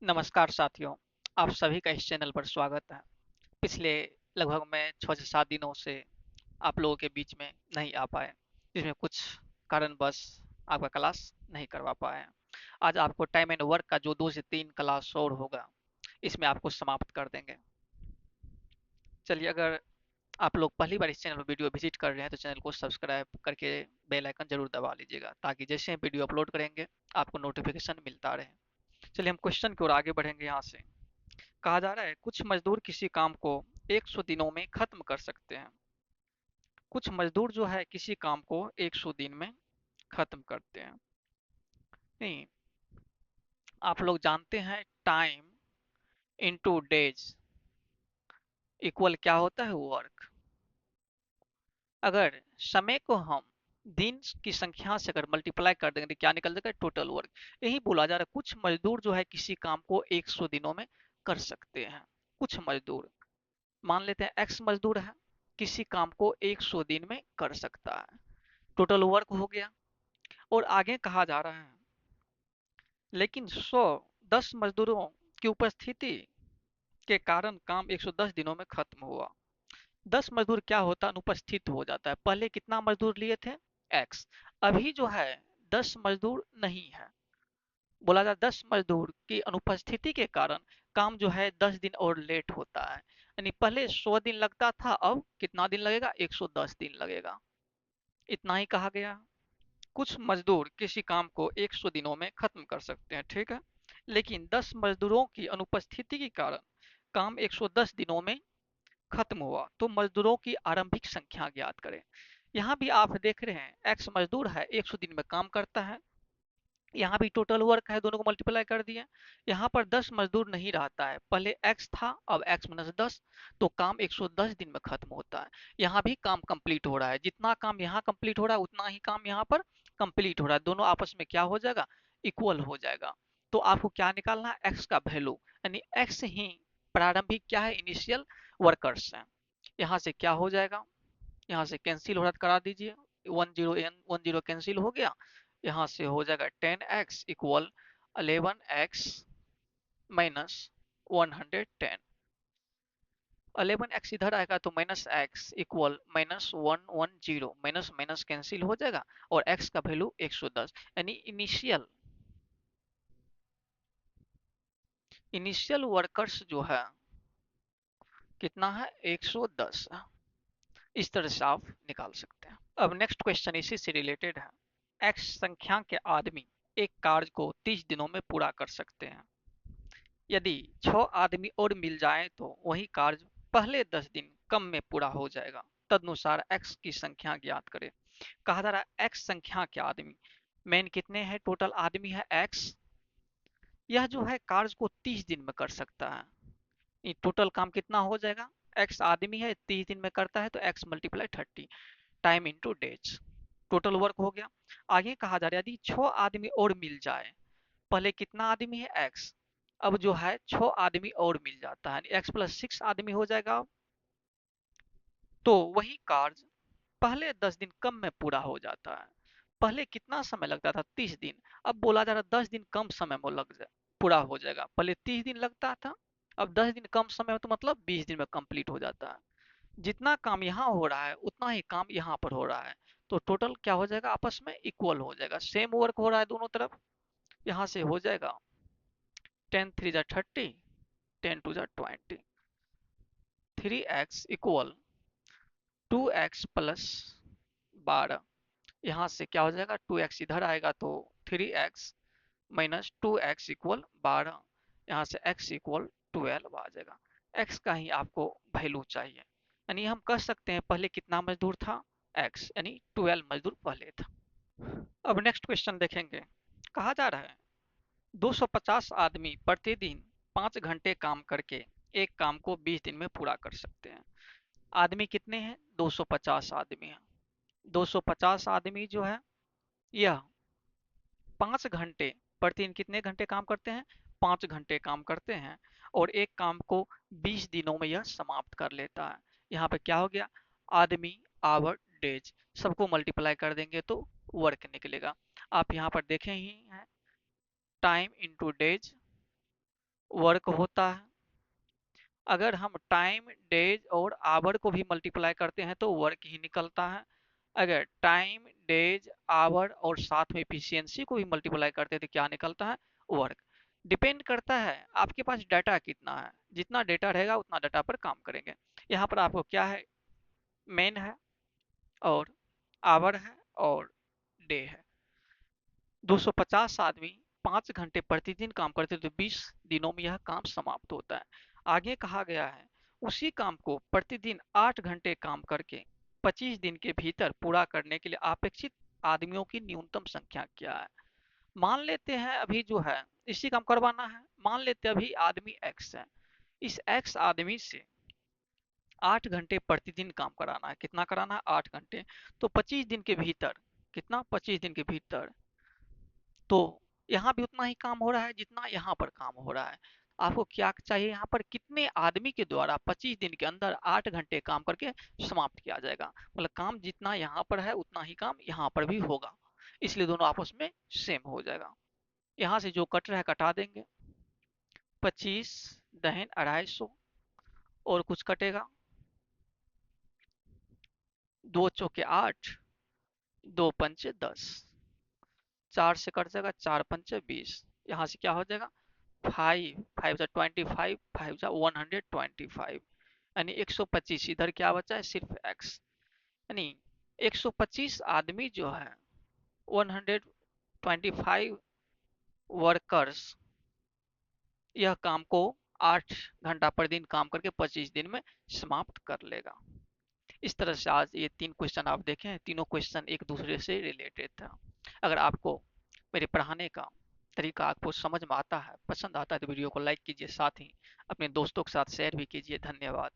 नमस्कार साथियों, आप सभी का इस चैनल पर स्वागत है। पिछले लगभग मैं 6 से 7 दिनों से आप लोगों के बीच में नहीं आ पाए, जिसमें कुछ कारणवश आपका क्लास नहीं करवा पाए। आज आपको टाइम एंड वर्क का जो 2 से 3 क्लास और होगा, इसमें आपको समाप्त कर देंगे। चलिए, अगर आप लोग पहली बार इस चैनल पर वीडियो विजिट कर रहे हैं तो चैनल को सब्सक्राइब करके बेल आइकन जरूर दबा लीजिएगा, ताकि जैसे हम वीडियो अपलोड करेंगे आपको नोटिफिकेशन मिलता रहे। चलिए, हम क्वेश्चन की ओर आगे बढ़ेंगे। यहाँ से कहा जा रहा है, कुछ मजदूर किसी काम को 100 दिनों में खत्म कर सकते हैं। कुछ मजदूर जो है किसी काम को 100 दिन में खत्म करते हैं। नहीं, आप लोग जानते हैं टाइम इनटू डेज इक्वल क्या होता है? वर्क। अगर समय को हम दिन की संख्या से अगर मल्टीप्लाई कर देंगे तो क्या निकल जाएगा? Total work. यही बोला जा रहा है, कुछ मजदूर जो है किसी काम को 100 दिनों में कर सकते हैं। कुछ मजदूर, मान लेते हैं एक्स मजदूर है, किसी काम को 100 दिन में कर सकता है। टोटल वर्क हो गया। और आगे कहा जा रहा है, लेकिन 10 मजदूरों की उपस्थिति के कारण काम 110 दिनों में खत्म हुआ। 10 मजदूर क्या होता है? अनुपस्थित हो जाता है। पहले कितना मजदूर लिए थे? एक्स। अभी जो है 10 मजदूर नहीं है। बोला जाए 10 मजदूर की अनुपस्थिति के कारण काम जो है 10 दिन और लेट होता है। यानी पहले 100 दिन लगता था, अब कितना दिन लगेगा? 110 दिन लगेगा। इतना ही कहा गया। कुछ मजदूर किसी काम को 100 दिनों में खत्म कर सकते हैं, ठीक है। लेकिन 10 मजदूरों की अनुपस्थिति के कारण काम 110 दिनों में खत्म हुआ, तो मजदूरों की आरंभिक संख्या ज्ञात करें। यहाँ भी आप देख रहे हैं, एक्स मजदूर है, 100 दिन में काम करता है। यहाँ भी टोटल वर्क है, दोनों को मल्टीप्लाई कर दिए। यहाँ पर 10 मजदूर नहीं रहता है, पहले एक्स था, अब एक्स माइनस 10, तो काम 110 दिन में खत्म होता है। यहाँ भी काम कंप्लीट हो रहा है, जितना काम यहाँ कंप्लीट हो रहा है उतना ही काम यहाँ पर कंप्लीट हो रहा है। दोनों आपस में क्या हो जाएगा? इक्वल हो जाएगा। तो आपको क्या निकालना है? एक्स का वैल्यू, यानी एक्स ही प्रारंभिक क्या है? इनिशियल वर्कर्स है। यहाँ से क्या हो जाएगा? यहाँ से कैंसिल हो रहा करा दीजिए। 10 कैंसिल हो गया। यहाँ से हो जाएगा 10x equal 11x minus 110। 11x इधर आएगा तो minus x equal -110। Minus minus cancel हो जाएगा और x का वैल्यू 110। यानी इनिशियल वर्कर्स जो है कितना है? 110। इस तरह से आप निकाल सकते हैं। अब नेक्स्ट क्वेश्चन इसी से रिलेटेड है। एक्स संख्या के आदमी एक कार्य को 30 दिनों में पूरा कर सकते हैं। यदि 6 आदमी और मिल जाए तो वही कार्य पहले 10 दिन कम में पूरा हो जाएगा। तदनुसार एक्स की संख्या ज्ञात करें। कहा जा रहा है एक्स संख्या के आदमी, मेन कितने हैं? टोटल आदमी है एक्स। यह जो है कार्य को 30 दिन में कर सकता है। ये टोटल काम कितना हो जाएगा? एक्स आदमी है, 30 दिन में करता है, तो x multiply 30 time into days. Total work हो गया। आगे कहा जा रहा है, यदि 6 आदमी और मिल जाए, पहले कितना आदमी है? एक्स। अब जो है 6 आदमी और मिल जाता है, एक्स प्लस 6 आदमी हो जाएगा। तो वही कार्य पहले 10 दिन कम में पूरा हो जाता है। पहले कितना समय लगता था? 30 दिन। अब बोला जा रहा है 10 दिन कम समय में लग जाए, पूरा हो जाएगा। पहले 30 दिन लगता था, अब 10 दिन कम समय में, तो मतलब 20 दिन में कंप्लीट हो जाता है। जितना काम यहाँ हो रहा है उतना ही काम यहाँ पर हो रहा है, तो टोटल क्या हो जाएगा? आपस में इक्वल हो जाएगा, सेम वर्क हो रहा है दोनों तरफ। यहाँ से हो जाएगा 10 3 × 30, 10 2 × 20। 3x equal 2x plus 12। यहाँ से क्या हो जाएगा? 2x इधर आएगा तो 3x माइनस 2x इक्वल 12। यहाँ से x इक्वल 12 आ जाएगा। x का ही आपको वैल्यू चाहिए। यानी हम कह सकते हैं पहले कितना मजदूर था? x, यानी 12 मजदूर पहले था। अब नेक्स्ट क्वेश्चन देखेंगे। कहा जा रहा है 250 आदमी प्रतिदिन 5 घंटे काम करके एक काम को 20 दिन में पूरा कर सकते हैं। आदमी कितने हैं? 250 आदमी हैं। 250 आदमी जो है यह 5 घंटे, प्रतिदिन कितने घंटे काम करते हैं? 5 घंटे काम करते हैं और एक काम को 20 दिनों में यह समाप्त कर लेता है। यहाँ पे क्या हो गया? आदमी, आवर, डेज, सबको मल्टीप्लाई कर देंगे तो वर्क निकलेगा। आप यहाँ पर देखें ही हैं, टाइम इंटू डेज वर्क होता है। अगर हम टाइम, डेज और आवर को भी मल्टीप्लाई करते हैं तो वर्क ही निकलता है। अगर टाइम, डेज, आवर और साथ में इफिशियंसी को भी मल्टीप्लाई करते हैं तो क्या निकलता है? वर्क। डिपेंड करता है आपके पास डाटा कितना है, जितना डेटा रहेगा उतना डाटा पर काम करेंगे। यहाँ पर आपको क्या है? मेन है और आवर है और डे है। 250 आदमी 5 घंटे प्रतिदिन काम करते तो 20 दिनों में यह काम समाप्त होता है। आगे कहा गया है उसी काम को प्रतिदिन 8 घंटे काम करके 25 दिन के भीतर पूरा करने के लिए अपेक्षित आदमियों की न्यूनतम संख्या क्या है। मान लेते हैं अभी जो है इसी काम करवाना है, मान लेते हैं अभी आदमी एक्स है, इस एक्स आदमी से 8 घंटे प्रतिदिन काम कराना है। कितना कराना है? 8 घंटे। तो 25 दिन के भीतर, कितना? 25 दिन के भीतर तो यहाँ भी उतना ही काम हो रहा है जितना यहाँ पर काम हो रहा है। आपको क्या चाहिए? यहाँ पर कितने आदमी के द्वारा 25 दिन के अंदर 8 घंटे काम करके समाप्त किया जाएगा। मतलब काम जितना यहाँ पर है उतना ही काम यहाँ पर भी होगा, इसलिए दोनों आपस में सेम हो जाएगा। यहाँ से जो कट रहा है कटा देंगे। 25 दहन 250 और कुछ कटेगा। 2 चौके 8, 2 पंचे 10, 4 से कट जाएगा, 4 पंचे 20। यहाँ से क्या हो जाएगा? 5 5 जा 25, 5 जा 125, यानी 125। इधर क्या बचा है? सिर्फ x, यानी 125 आदमी जो है 125 वर्कर्स यह काम को 8 घंटा पर दिन काम करके 25 दिन में समाप्त कर लेगा। इस तरह से आज ये 3 क्वेश्चन आप देखें, तीनों क्वेश्चन एक दूसरे से रिलेटेड था। अगर आपको मेरे पढ़ाने का तरीका आपको समझ में आता है, पसंद आता है तो वीडियो को लाइक कीजिए, साथ ही अपने दोस्तों के साथ शेयर भी कीजिए। धन्यवाद।